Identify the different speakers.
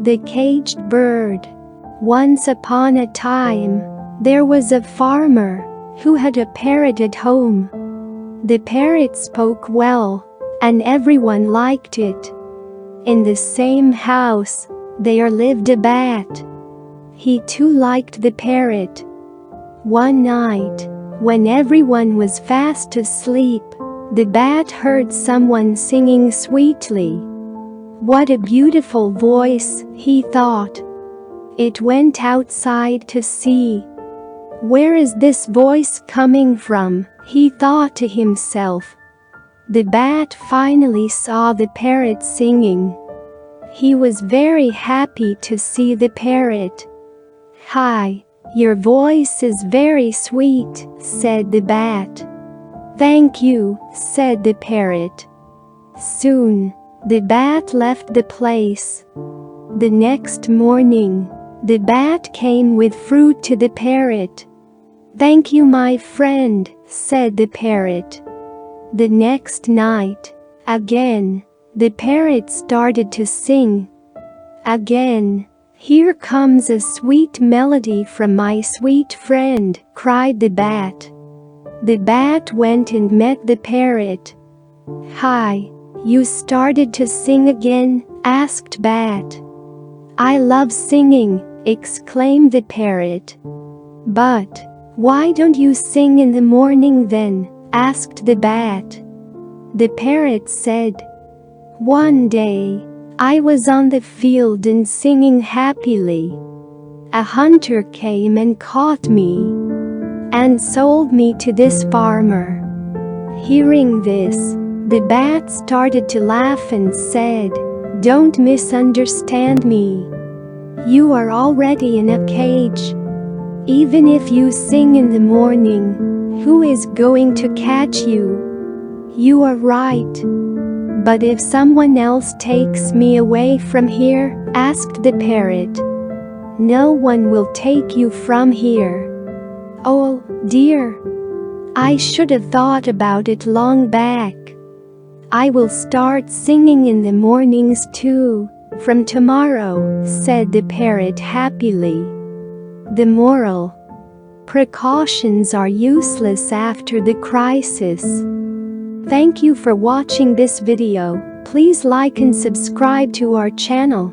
Speaker 1: The Caged Bird. Once upon a time, there was a farmer who had a parrot at home. The parrot spoke well, and everyone liked it. In the same house, there lived a bat. He too liked the parrot. One night, when everyone was fast asleep, the bat heard someone singing sweetly. "What a beautiful voice," he thought. It went outside to see. "Where is this voice coming from?" he thought to himself. The bat finally saw the parrot singing. He was very happy to see the parrot. "Hi, your voice is very sweet," said the bat. "Thank you," said the parrot. Soon, the bat left the place. The next morning, the bat came with fruit to the parrot. "Thank you, my friend," said the parrot. The next night, again, the parrot started to sing. Again, "Here comes a sweet melody from my sweet friend," cried the bat. The bat went and met the parrot. "Hi, you started to sing again?" asked Bat. "I love singing," exclaimed the parrot. "But why don't you sing in the morning then?" asked the bat. The parrot said, "One day, I was on the field and singing happily. A hunter came and caught me and sold me to this farmer." Hearing this, the bat started to laugh and said, "Don't misunderstand me. You are already in a cage. Even if you sing in the morning, who is going to catch you? You are right. But if someone else takes me away from here," asked the parrot, "no one will take you from here." "Oh, dear. I should have thought about it long back. I will start singing in the mornings too, from tomorrow," said the parrot happily. The moral: precautions are useless after the crisis. Thank you for watching this video. Please like and subscribe to our channel.